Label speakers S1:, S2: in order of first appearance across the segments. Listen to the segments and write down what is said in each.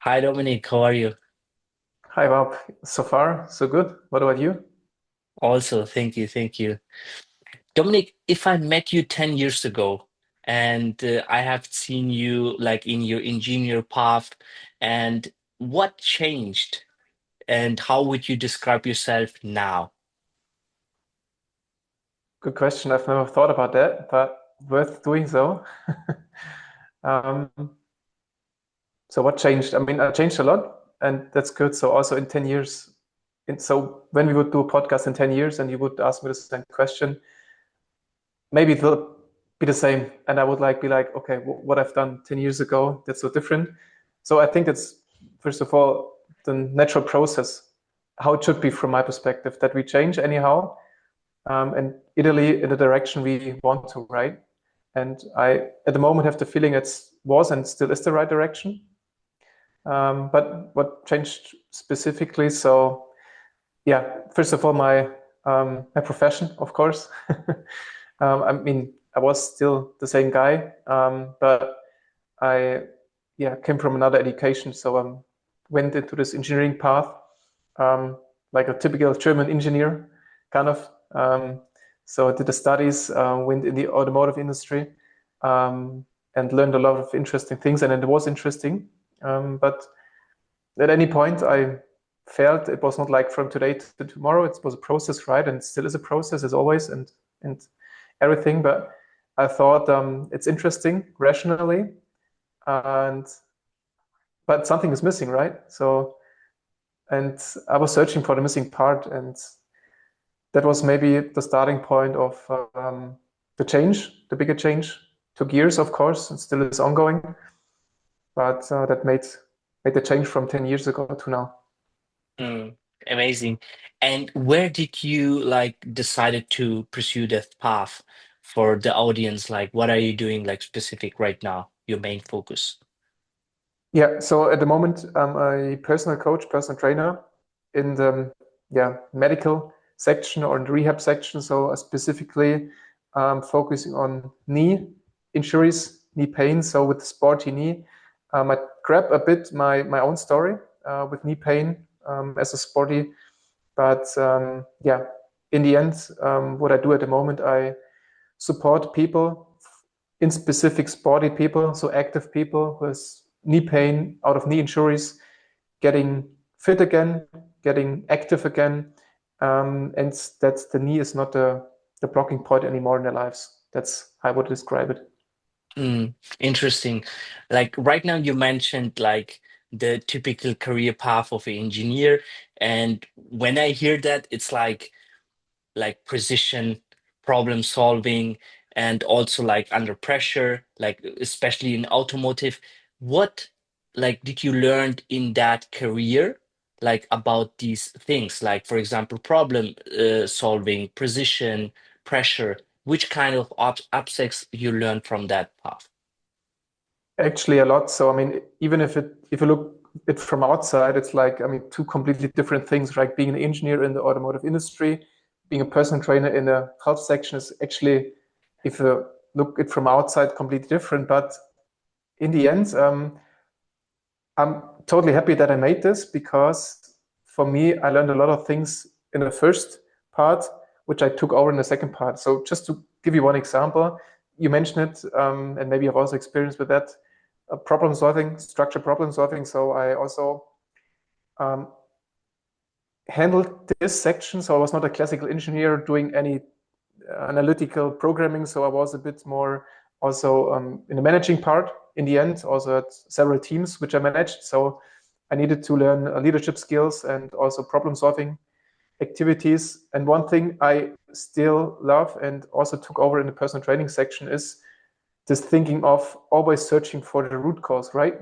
S1: Hi Dominik, how are you?
S2: Hi, Bob. So far, so good. What about you?
S1: Also, thank you, thank you. Dominik, if I met you 10 years ago and I have seen you like in your engineer path, and what changed and how would you describe yourself now?
S2: Good question. I've never thought about that, but worth doing so. Um, so what changed? I mean, I changed a lot, and that's good. So also in 10 years, so when we would do a podcast in 10 years and you would ask me the same question, maybe it will be the same. And I would be like, okay, what I've done 10 years ago, that's so different. So I think that's, first of all, the natural process, how it should be from my perspective, that we change anyhow and Italy in the direction we want to, right? And I, at the moment, have the feeling it was and still is the right direction. But what changed specifically? So, yeah, first of all, my profession, of course. I mean, I was still the same guy, but I, yeah, came from another education, so went into this engineering path, um, like a typical German engineer, kind of. So I did the studies, went in the automotive industry, and learned a lot of interesting things, and it was interesting. But at any point, I felt it was not like from today to tomorrow. It was a process, right? And it still is a process as always, and everything. But I thought it's interesting rationally, and but something is missing, right? So, and I was searching for the missing part, and that was maybe the starting point of the change, the bigger change. Took years, of course, and still is ongoing, but that made the change from 10 years ago to now.
S1: Mm, amazing. And where did you like decided to pursue that path for the audience? Like, what are you doing like specific right now? Your main focus?
S2: Yeah, so at the moment, I'm a personal coach, personal trainer in the medical section or in the rehab section. So specifically focusing on knee injuries, knee pain. So with the sporty knee, I grab a bit my own story with knee pain as a sporty. But yeah, in the end, what I do at the moment, I support people, in specific sporty people, so active people who has knee pain out of knee injuries, getting fit again, getting active again, and that the knee is not the blocking point anymore in their lives. That's how I would describe it.
S1: Mm, interesting. Like right now, you mentioned like the typical career path of an engineer, and when I hear that, it's like precision, problem solving, and also like under pressure, like especially in automotive. What like did you learn in that career, like about these things, like for example, problem solving, precision, pressure? Which kind of aspects you learned from that path?
S2: Actually, a lot. So I mean, even if you look it from outside, it's like I mean, two completely different things. Right, being an engineer in the automotive industry, being a personal trainer in the health section is actually, if you look it from outside, completely different. But in the end, I'm totally happy that I made this because for me, I learned a lot of things in the first part, which I took over in the second part. So just to give you one example, you mentioned it, and maybe I've also experienced with that problem solving, structured problem solving. So I also um, handled this section. So I was not a classical engineer doing any analytical programming. So I was a bit more also in the managing part in the end, also had several teams which I managed. So I needed to learn leadership skills and also problem solving activities. And one thing I still love and also took over in the personal training section is this thinking of always searching for the root cause, right?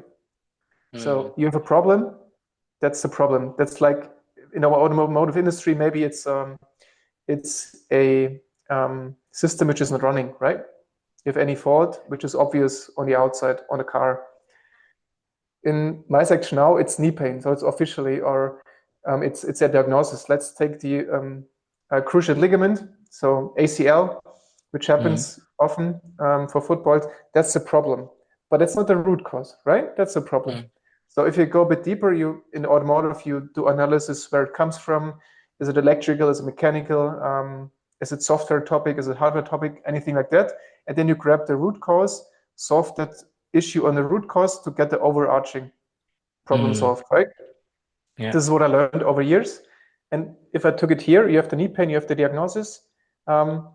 S1: Mm,
S2: So you have a problem, that's the problem. That's like in our automotive industry, maybe it's a system which is not running, right? If any fault, which is obvious on the outside on the car. In my section now, it's knee pain, so it's officially or it's a diagnosis. Let's take the cruciate ligament, so ACL, which
S1: mm,
S2: happens often for football. That's the problem, but that's not the root cause, right? That's the problem.
S1: mm,
S2: So if you go a bit deeper, you in automotive you do analysis where it comes from. Is it electrical? Is it mechanical? Is it software topic? Is it hardware topic? Anything like that? And then you grab the root cause, solve that issue on the root cause to get the overarching problem
S1: Mm,
S2: solved, right?
S1: yeah.
S2: This is what I learned over years. And if I took it here, you have the knee pain, you have the diagnosis. Um,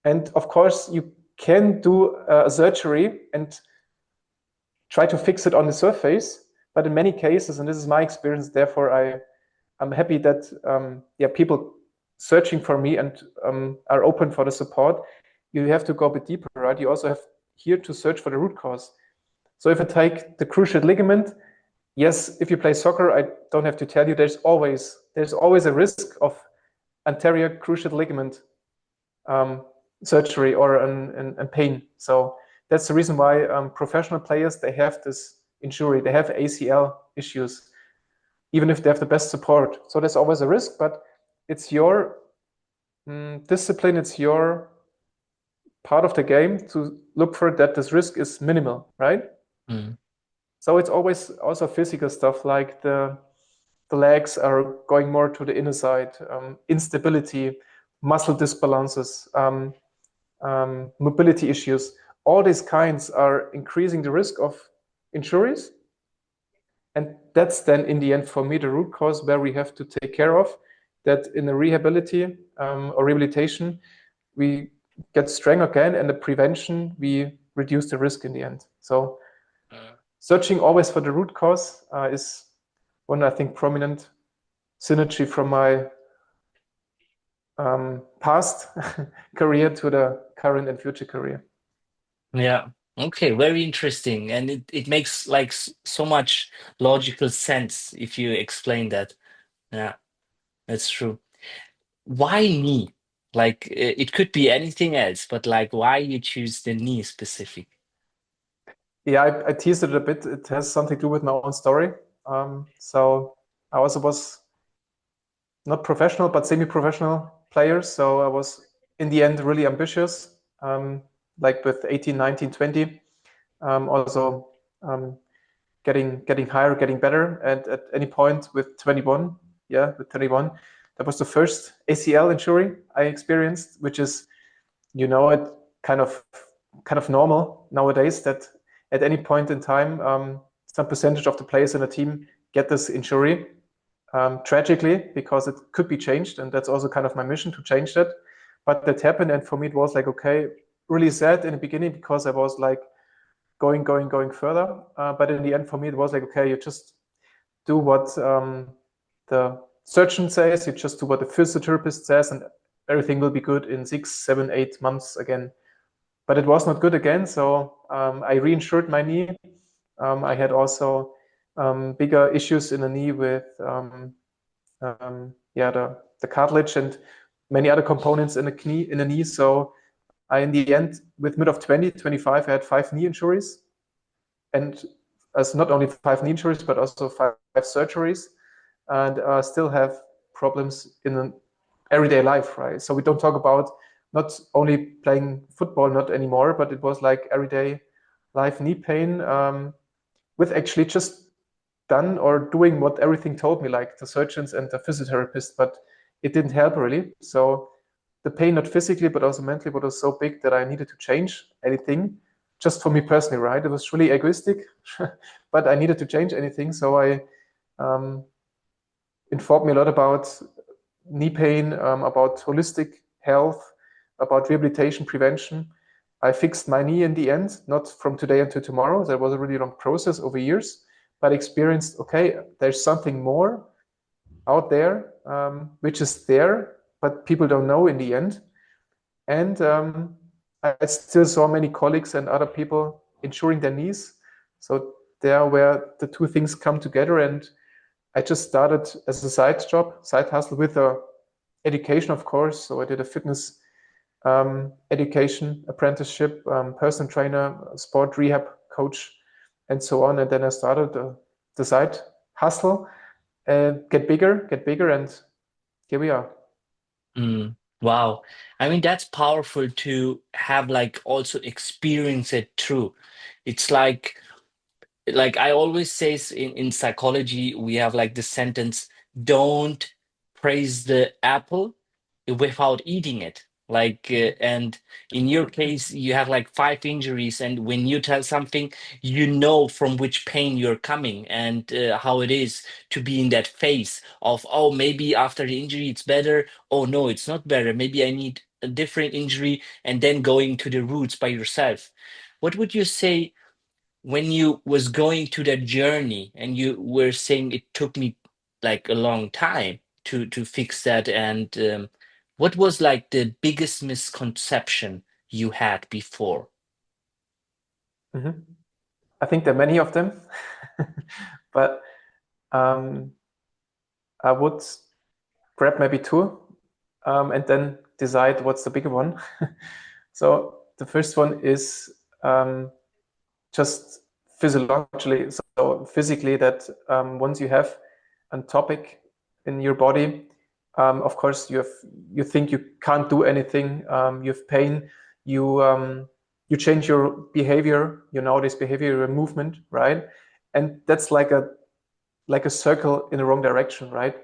S2: and of course, you can do a surgery and try to fix it on the surface. But in many cases, and this is my experience, therefore I'm happy that yeah, people searching for me and are open for the support. You have to go a bit deeper, right? You also have here to search for the root cause. So if I take the cruciate ligament, yes, if you play soccer, I don't have to tell you there's always a risk of anterior cruciate ligament um, surgery or an pain. So that's the reason why professional players they have this injury, they have ACL issues, even if they have the best support. So there's always a risk, but it's your discipline, it's your part of the game to look for that this risk is minimal, right?
S1: Mm,
S2: So it's always also physical stuff like the legs are going more to the inner side, instability, muscle disbalances, mobility issues. All these kinds are increasing the risk of injuries. And that's then in the end for me the root cause where we have to take care of that in the rehabilitation or rehabilitation we get strong again and the prevention we reduce the risk in the end. So
S1: mm.
S2: searching always for the root cause is one I think prominent synergy from my past career to the current and future career.
S1: Yeah. Okay, very interesting. And it makes like so much logical sense if you explain that. Yeah, that's true. Why knee? Like it could be anything else, but like why you choose the knee specific?
S2: Yeah, I teased it a bit. It has something to do with my own story. So I also was not professional, but semi-professional player. So I was in the end really ambitious, like with 18, 19, 20. Also getting higher, getting better. And at any point with 21, yeah, with 21, that was the first ACL injury I experienced, which is it kind of normal nowadays that at any point in time, some percentage of the players in a team get this injury. Tragically, because it could be changed, and that's also kind of my mission to change that. But that happened, and for me, it was like okay, really sad in the beginning because I was like going further. But in the end, for me, it was like okay, you just do what the surgeon says, you just do what the physiotherapist says, and everything will be good in 6, 7, 8 months again. But it was not good again, so I reinsured my knee. I had also bigger issues in the knee with yeah the cartilage and many other components in the knee. So I in the end with mid of 2025 I had 5 knee injuries and as not only 5 knee injuries but also five surgeries and still have problems in an everyday life, right? So we don't talk about not only playing football, not anymore, but it was like everyday life knee pain with actually just done or doing what everything told me, like the surgeons and the physiotherapist, but it didn't help really. So the pain, not physically, but also mentally, was so big that I needed to change anything just for me personally, right? It was really egoistic, but I needed to change anything. So I um, informed me a lot about knee pain, about holistic health, about rehabilitation prevention. I fixed my knee in the end, not from today until tomorrow. That was a really long process over years, but experienced, okay, there's something more out there, which is there, but people don't know in the end. And I still saw many colleagues and other people insuring their knees. So there where the two things come together. And I just started as a side job, side hustle with education, of course. So I did a fitness education apprenticeship, personal trainer, sport rehab coach, and so on. And then I started the side hustle, get bigger, and here we are.
S1: Mm, wow. I mean, that's powerful to have like also experience it through. It's like like I always say in psychology, we have like the sentence, don't praise the apple without eating it. Like, and in your case, you have like 5 injuries, and when you tell something, you know from which pain you're coming and how it is to be in that phase of, oh, maybe after the injury it's better. Oh, no, it's not better. Maybe I need a different injury, and then going to the roots by yourself. What would you say? When you was going to that journey and you were saying it took me like a long time to fix that, and what was like the biggest misconception you had before?
S2: Mhm. I think there are many of them, but um, I would grab maybe two and then decide what's the bigger one. So the first one is just physiologically, so physically, that once you have a topic in your body, of course you think you can't do anything, you have pain, you change your behavior, your nowadays behavior, your movement, right? And that's like a circle in the wrong direction, right?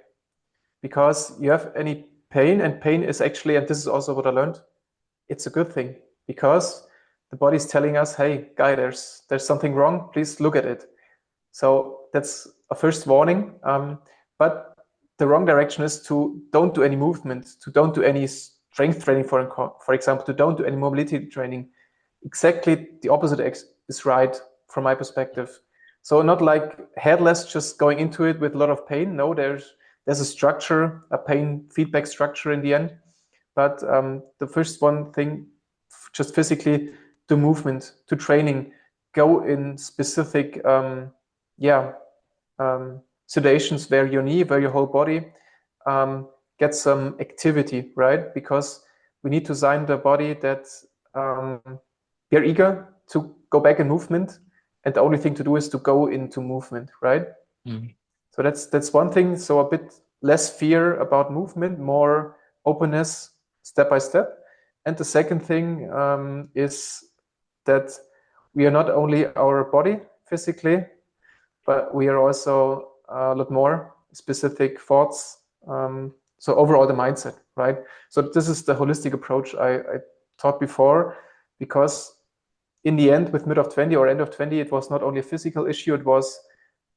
S2: Because you have any pain, and pain is actually, and this is also what I learned, it's a good thing, because the body's telling us, hey guy, there's something wrong, please look at it. So that's a first warning. But the wrong direction is to don't do any movement, to don't do any strength training, for example, to don't do any mobility training. Exactly the opposite is right from my perspective. So not like headless, just going into it with a lot of pain. No, there's a structure, a pain feedback structure in the end. But the first one thing, just physically, to movement, to training, go in specific, yeah, situations where your knee, where your whole body gets some activity, right? Because we need to sign the body that um, we are eager to go back in movement, and the only thing to do is to go into movement, right?
S1: Mm,
S2: So that's one thing. So a bit less fear about movement, more openness, step by step. And the second thing is that we are not only our body physically, but we are also a lot more specific thoughts. So overall, the mindset, right? So this is the holistic approach I taught before, because in the end, with mid of 20 or end of 20, it was not only a physical issue, it was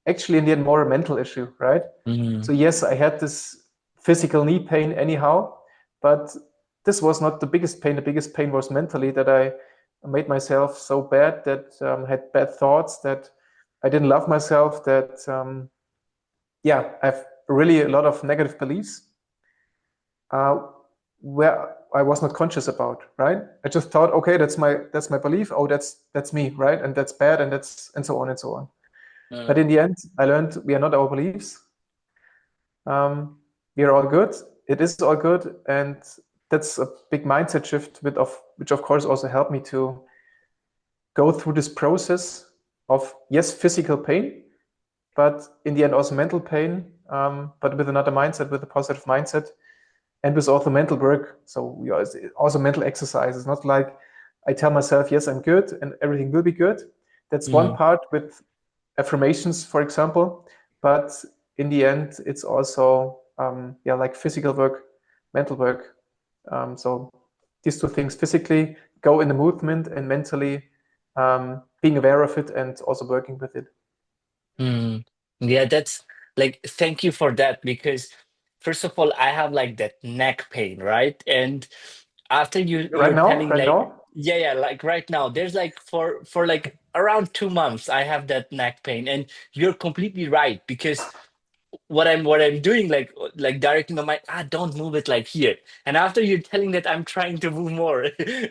S2: actually in the end more a mental issue, right?
S1: mm,
S2: So yes, I had this physical knee pain anyhow, but this was not the biggest pain. The biggest pain was mentally, that I made myself so bad, that had bad thoughts, that I didn't love myself, that yeah, I have really a lot of negative beliefs uh, where I was not conscious about, right? I just thought, okay, that's my belief. Oh, that's me, right? And that's bad, and that's and so on and so on. But
S1: mm,
S2: in the end, I learned we are not our beliefs. We are all good. It is all good, and that's a big mindset shift, which of course also helped me to go through this process of, yes, physical pain, but in the end also mental pain, but with another mindset, with a positive mindset, and with also mental work. So we also mental exercise. It's not like I tell myself, yes, I'm good and everything will be good. That's one
S1: mm,
S2: part with affirmations, for example. But in the end, it's also yeah, like physical work, mental work. So these two things: physically go in the movement, and mentally being aware of it and also working with it.
S1: mm. Yeah, that's like, thank you for that, because first of all, I have like that neck pain, right? And after
S2: Right
S1: you're
S2: now,
S1: telling
S2: right
S1: like,
S2: now.
S1: yeah, like right now, there's like for like around 2 months I have that neck pain, and you're completely right, because what I'm doing, like directing my mind, don't move it like here. And after you're telling that, I'm trying to move more,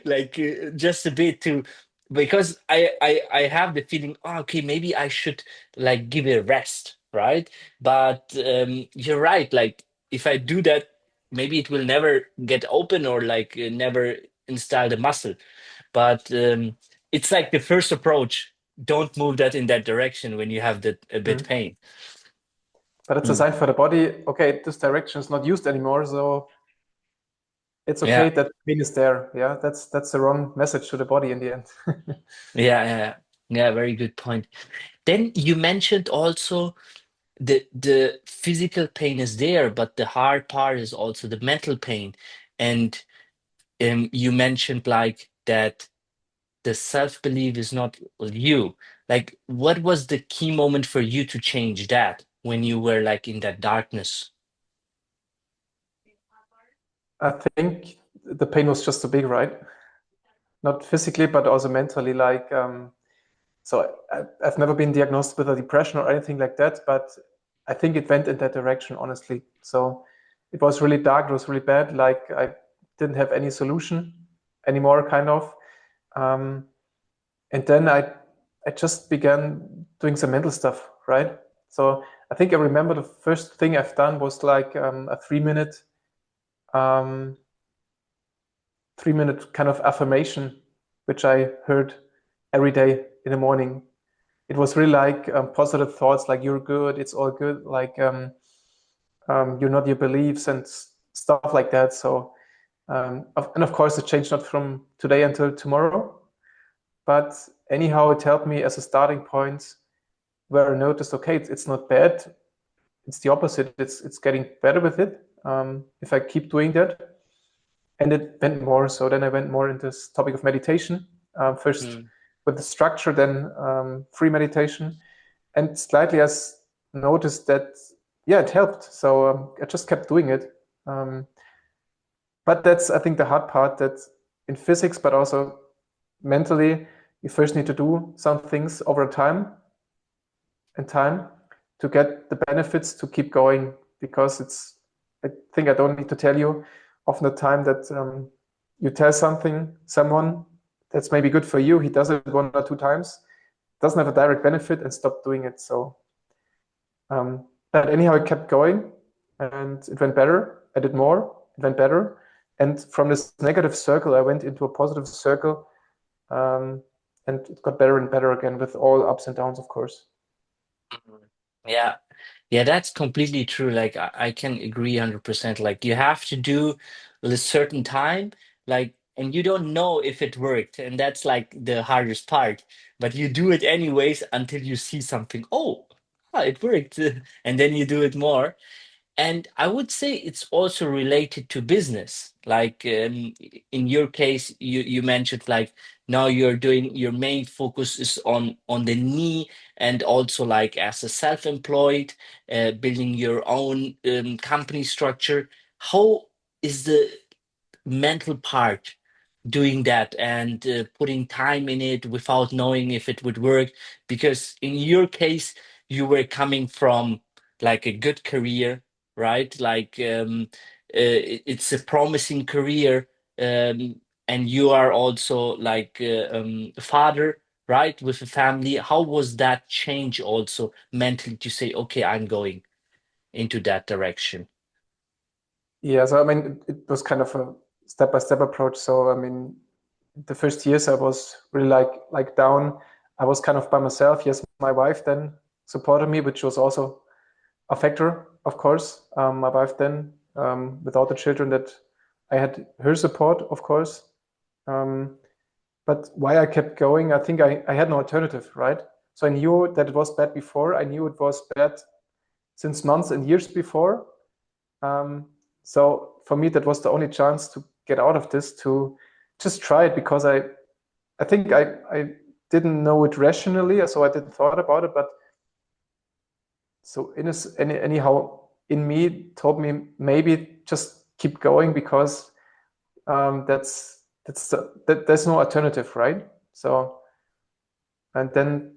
S1: like just a bit to, because I have the feeling, oh, okay, maybe I should like give it a rest, right? But you're right, like if I do that, maybe it will never get open, or like never install the muscle. But it's like the first approach, don't move that in that direction when you have that a bit
S2: Mm.
S1: pain.
S2: But it's a
S1: Mm.
S2: sign for the body. Okay, this direction is not used anymore, so it's
S1: Yeah.
S2: okay that pain is there. Yeah, that's the wrong message to the body in the end.
S1: Yeah, yeah, yeah. Very good point. Then you mentioned also the physical pain is there, but the hard part is also the mental pain. And you mentioned like that the self-belief is not you. Like, what was the key moment for you to change that when you were like in that darkness?
S2: I think the pain was just too big, right? Not physically, but also mentally. I've never been diagnosed with a depression or anything like that, but I think it went in that direction, honestly. So it was really dark, it was really bad. Like I didn't have any solution anymore, kind of. Um, and then I just began doing some mental stuff, right? So I think I remember the first thing I've done was like a 3 minute, um, 3 minute kind of affirmation, which I heard every day in the morning. It was really like positive thoughts, like you're good, it's all good, like you're not your beliefs and stuff like that. So, and of course, it changed not from today until tomorrow, but anyhow, it helped me as a starting point where I noticed, okay, it's not bad. It's the opposite. It's getting better with it. If I keep doing that, and it went more. So then I went more into this topic of meditation. First
S1: Mm,
S2: with the structure, then free meditation, and slightly I noticed that yeah, it helped. So I just kept doing it. Um, but that's I think the hard part that in physics, but also mentally, you first need to do some things over time and time to get the benefits to keep going because it's I think I don't need to tell you often the time that you tell someone that's maybe good for you, he does it 1 or 2 times, doesn't have a direct benefit and stop doing it. So but anyhow, it kept going and it went better. I did more, it went better. And from this negative circle, I went into a positive circle, um, and it got better and better again with all ups and downs, of course.
S1: mm. Yeah. Yeah, that's completely true. Like I can agree 100%. Like you have to do a certain time, like, and you don't know if it worked, and that's like the hardest part. But you do it anyways until you see something. Oh, it worked, and then you do it more. And I would say it's also related to business. Like in your case, you mentioned like now you're doing your main focus is on the knee and also like as a self-employed, building your own company structure. How is the mental part doing that and putting time in it without knowing if it would work? Because in your case you were coming from like a good career, right? Like it's a promising career, and you are also like a father, right, with a family. How was that change also mentally to say, okay, I'm going into that direction?
S2: Yeah, so I mean, it was kind of a step-by-step approach. So I mean, the first years I was really like down. I was kind of by myself. Yes, my wife then supported me, which was also a factor, of course. My wife then, without the children, that I had her support, of course. Um, but why I kept going, I think I had no alternative, right? So I knew that it was bad before. I knew it was bad since months and years before. Um, so for me, that was the only chance to get out of this, to just try it because I think I didn't know it rationally, so I didn't thought about it. But so anyhow, in me told me maybe just keep going because there's no alternative, right? So and then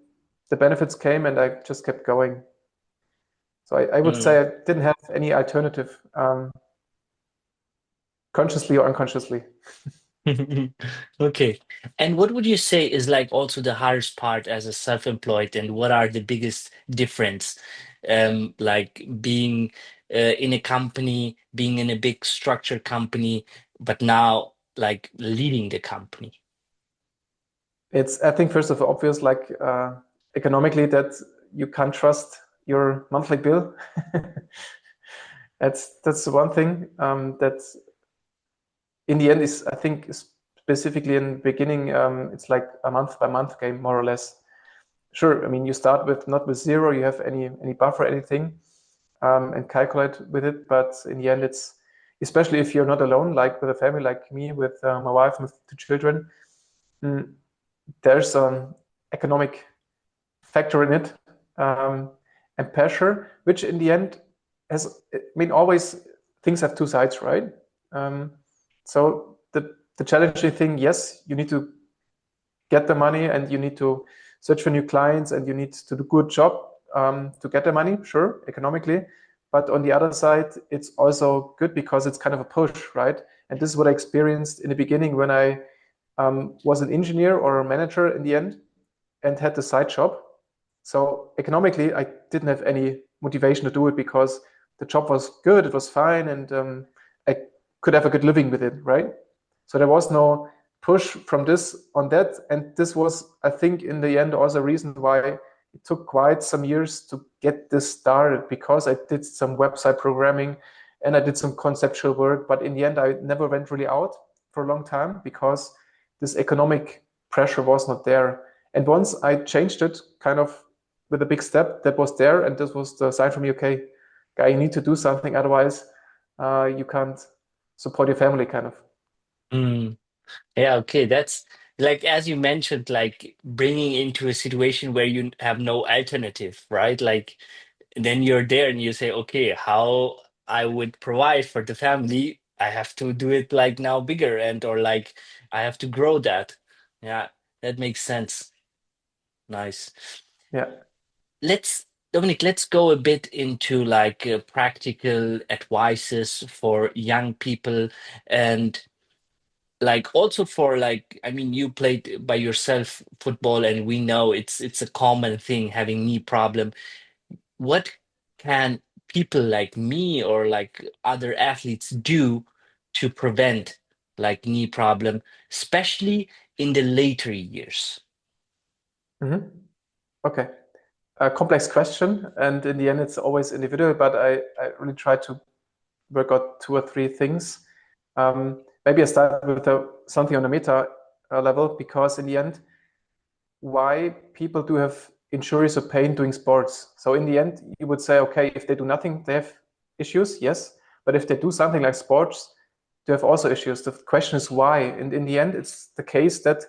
S2: the benefits came, and I just kept going. So I would say I didn't have any alternative, consciously or unconsciously.
S1: Okay. And what would you say is like also the hardest part as a self-employed, and what are the biggest difference? Like being in a company, being in a big structured company, but now like leading the company.
S2: It's, I think, first of all, obvious, like economically, that you can't trust your monthly bill. That's the one thing that in the end is, I think, specifically in the beginning, it's like a month by month game, more or less. sure, I mean, you start with not with zero, you have any buffer, anything, and calculate with it. But in the end, it's especially if you're not alone, like with a family like me, with my wife and with 2 children, mm, there's an economic factor in it, and pressure, which in the end has, I mean, always things have two sides, right? Um, so the challenging thing, yes, you need to get the money and you need to search for new clients and you need to do a good job to get the money, sure, economically. But on the other side, it's also good because it's kind of a push, right? And this is what I experienced in the beginning when I was an engineer or a manager in the end and had the side job. So economically, I didn't have any motivation to do it because the job was good, it was fine, and I could have a good living with it, right? So there was no push from this on that, and this was, I think, in the end, also a reason why it took quite some years to get this started because I did some website programming and I did some conceptual work, but in the end, I never went really out for a long time because this economic pressure was not there. And once I changed it, kind of with a big step that was there, and this was the sign for me, okay, guy, you need to do something, otherwise you can't support your family, kind of.
S1: Mm. Yeah, okay. That's like, as you mentioned, like bringing into a situation where you have no alternative, right? Like, then you're there and you say, okay, how I would provide for the family, I have to do it like now bigger and or like I have to grow that. Yeah, that makes sense. Nice.
S2: Yeah.
S1: Dominic, let's go a bit into like practical advices for young people and like also for like I mean you played by yourself football and we know it's a common thing having knee problem. What can people like me or like other athletes do to prevent like knee problem, especially in the later years?
S2: Hmm. Okay. A complex question, and in the end, it's always individual, but I really try to work out two or three things. Maybe I start with something on a meta level, because in the end, why people do have injuries or pain doing sports. So in the end, you would say, okay, if they do nothing, they have issues, yes. But if they do something like sports, they have also issues. The question is why. And in the end, it's the case that,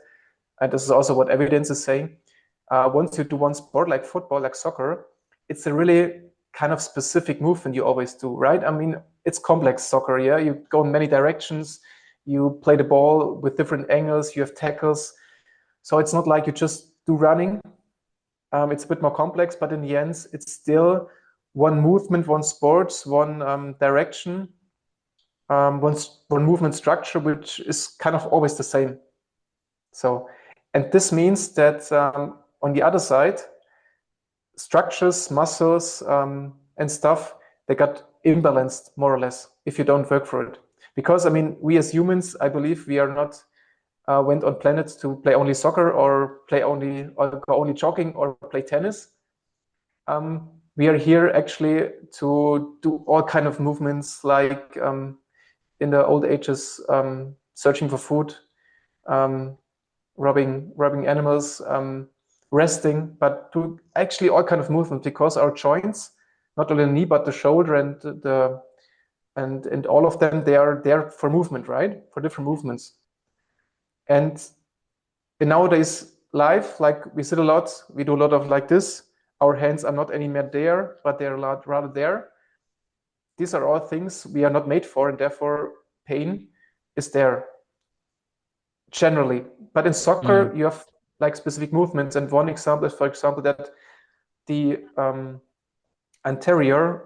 S2: and this is also what evidence is saying, once you do one sport like football, like soccer, it's a really kind of specific movement you always do, right? I mean, it's complex soccer, yeah? You go in many directions, you play the ball with different angles, you have tackles. So it's not like you just do running. It's a bit more complex, but in the end, it's still one movement, one sports, one direction, one movement structure, which is kind of always the same. So, and this means that on the other side, structures, muscles, and stuff, they got imbalanced more or less if you don't work for it. Because I mean, we as humans, I believe we are not went on planets to play only soccer or play only or go only jogging or play tennis. We are here actually to do all kind of movements, like in the old ages, searching for food, um, rubbing animals, resting, but do actually all kind of movement because our joints, not only the knee but the shoulder and the and all of them, they are there for movement, right? For different movements. And in nowadays life, like we sit a lot, we do a lot of like this. Our hands are not anymore there, but they're a lot rather there. These are all things we are not made for, and therefore pain is there generally. But in
S1: Mm,
S2: soccer, you have like specific movements, and one example is, for example, that the anterior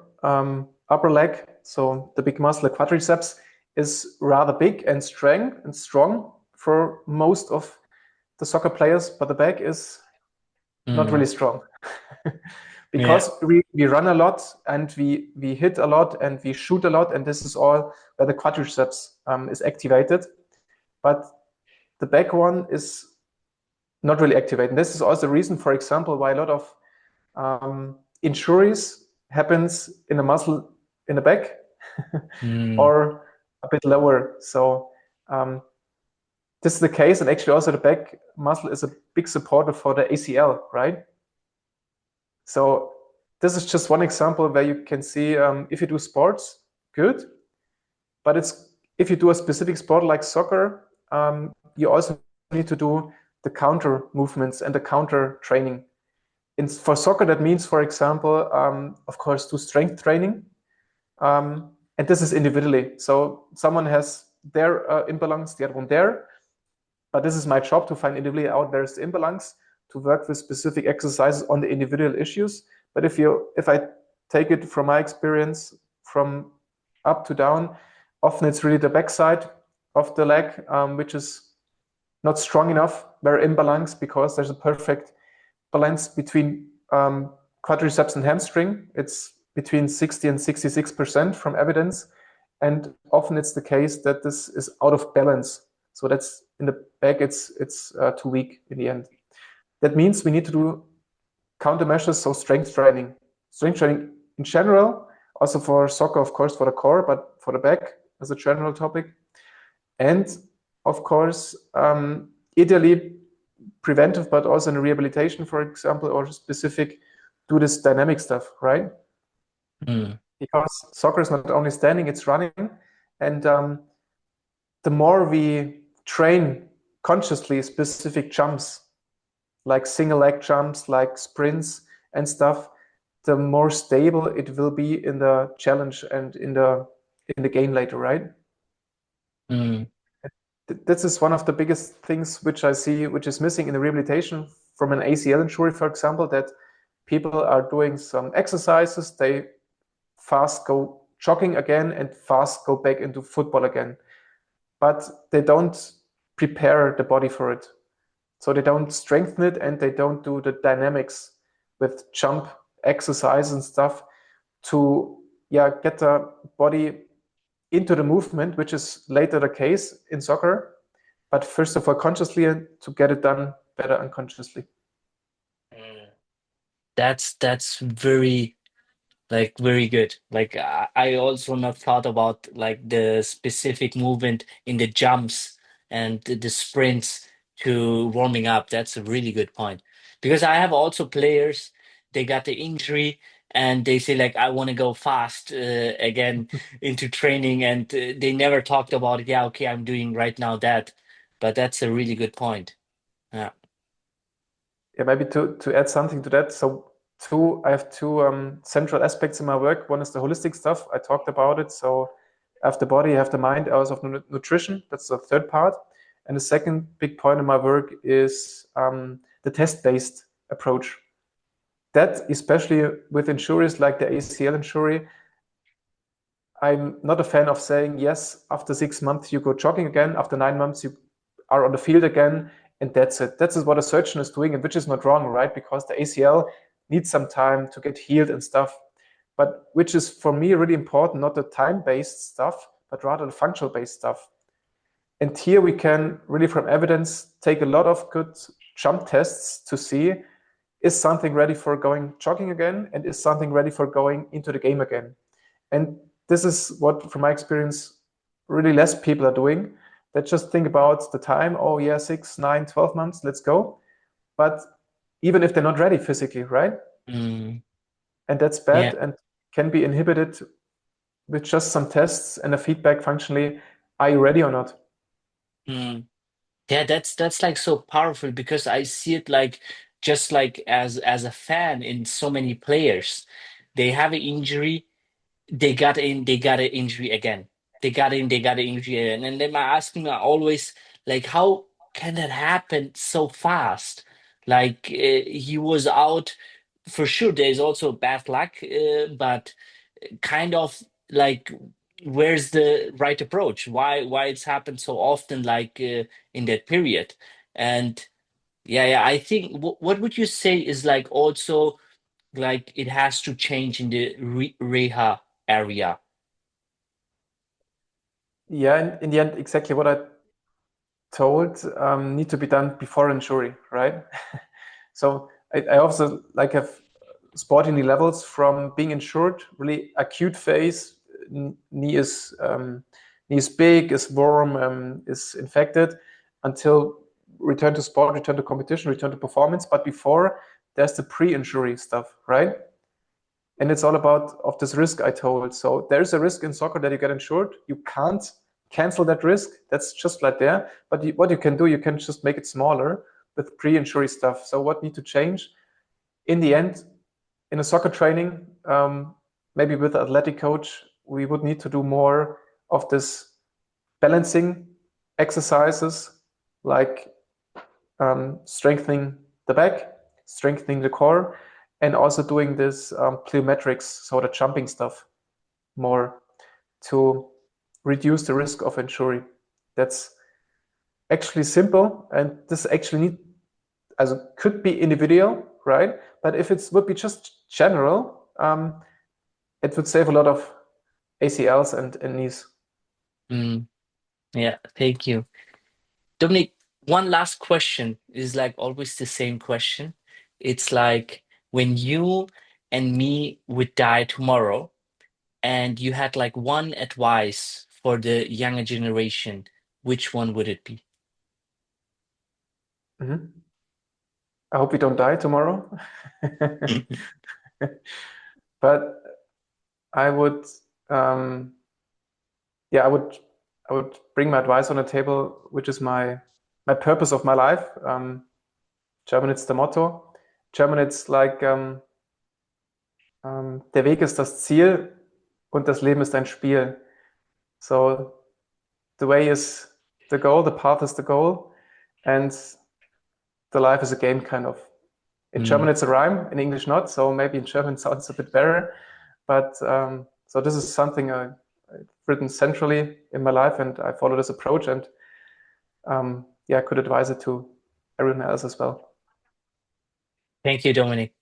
S2: upper leg, so the big muscle, the quadriceps, is rather big and strong for most of the soccer players, but the back is not
S1: mm,
S2: really strong.
S1: yeah.
S2: Because we run a lot and we hit a lot and we shoot a lot, and this is all where the quadriceps is activated, but the back one is not really activated. This is also the reason, for example, why a lot of injuries happens in a muscle in the back
S1: Mm,
S2: or a bit lower. So um, this is the case, and actually also the back muscle is a big supporter for the ACL, right? So this is just one example where you can see if you do sports, good, but it's if you do a specific sport like soccer, you also need to do the counter movements and the counter training. For soccer, that means, for example, of course, do strength training, and this is individually. So someone has their imbalance, the other one there, but this is my job to find individually out there's the imbalance to work with specific exercises on the individual issues. But if I take it from my experience from up to down, often it's really the backside of the leg, which is not strong enough, very imbalanced because there's a perfect balance between quadriceps and hamstring. It's between 60 and 66% from evidence. And often it's the case that this is out of balance. So that's in the back, it's too weak in the end. That means we need to do countermeasures, so strength training. Strength training in general, also for soccer, of course, for the core, but for the back as a general topic. And of course, ideally preventive, but also in rehabilitation, for example, or specific, do this dynamic stuff, right?
S1: Mm,
S2: Because soccer is not only standing, it's running. And the more we train consciously specific jumps, like single leg jumps, like sprints and stuff, the more stable it will be in the challenge and in the game later, right?
S1: mm,
S2: This is one of the biggest things which I see, which is missing in the rehabilitation from an ACL injury, for example, that people are doing some exercises, they fast go jogging again and fast go back into football again, but they don't prepare the body for it. So they don't strengthen it and they don't do the dynamics with jump exercise and stuff to get the body into the movement, which is later the case in soccer. But first of all, consciously to get it done better unconsciously.
S1: mm. That's very like very good. Like I also not thought about like the specific movement in the jumps and the sprints to warming up. That's a really good point. Because I have also players, they got the injury and they say like I want to go fast again into training and they never talked about it. Yeah, okay, I'm doing right now that. But that's a really good point. Yeah.
S2: Yeah, maybe to add something to that. So I have two central aspects in my work. One is the holistic stuff. I talked about it. So I have the body, I have the mind, I also have nutrition. That's the third part. And the second big point in my work is the test-based approach. That, especially with injuries like the ACL injury, I'm not a fan of saying, yes, after 6 months you go jogging again, after 9 months you are on the field again, and that's it. That's what a surgeon is doing, and which is not wrong, right? Because the ACL needs some time to get healed and stuff. But which is for me really important, not the time-based stuff, but rather the functional-based stuff. And here we can really, from evidence, take a lot of good jump tests to see is something ready for going jogging again, and is something ready for going into the game again. And this is what, from my experience, really less people are doing. They just think about the time, oh yeah, 6, 9, 12 months, let's go. But even if they're not ready physically, right?
S1: Mm,
S2: And that's bad
S1: yeah.
S2: and can be inhibited with just some tests and a feedback functionally, are you ready or not?
S1: Mm. Yeah, that's like so powerful because I see it like just like as a fan in so many players. They have an injury, they got an injury again. They got an injury again. And then I ask me always like how can that happen so fast? Like he was out for sure. There's also bad luck, but kind of like where's the right approach? Why it's happened so often like in that period? And yeah, I think what would you say is like also like it has to change in the reha area.
S2: Yeah, in the end, exactly what I told need to be done before injury, right? So I also like have sporting levels from being injured, really acute phase, knee is big, is warm, is infected, until return to sport, return to competition, return to performance. But before there's the pre-injury stuff, right? And it's all about of this risk I told. So there's a risk in soccer that you get insured. You can't cancel that risk. That's just like there. But what you can do, you can just make it smaller with pre-injury stuff. So what need to change? In the end, in a soccer training, maybe with an athletic coach, we would need to do more of this balancing exercises, like strengthening the back, strengthening the core, and also doing this plyometrics, so the jumping stuff, more to reduce the risk of injury. That's actually simple, and this actually as could be individual, right? But if it would be just general, it would save a lot of ACLs and knees.
S1: Mm, yeah, thank you. Dominic, one last question is like always the same question. It's like when you and me would die tomorrow, and you had like one advice for the younger generation, which one would it be?
S2: Mhm. I hope we don't die tomorrow. But I would, um, yeah, I would bring my advice on the table, which is my purpose of my life. German, it's the motto. German, it's like der Weg ist das Ziel und das Leben ist ein Spiel. So the way is the goal, the path is the goal, and the life is a game, kind of. In German,
S1: Mm,
S2: it's a rhyme. In English, not. So maybe in German, it sounds a bit better. But so this is something I've written centrally in my life, and I follow this approach, and yeah, I could advise it to everyone else as well.
S1: thank you, Dominic.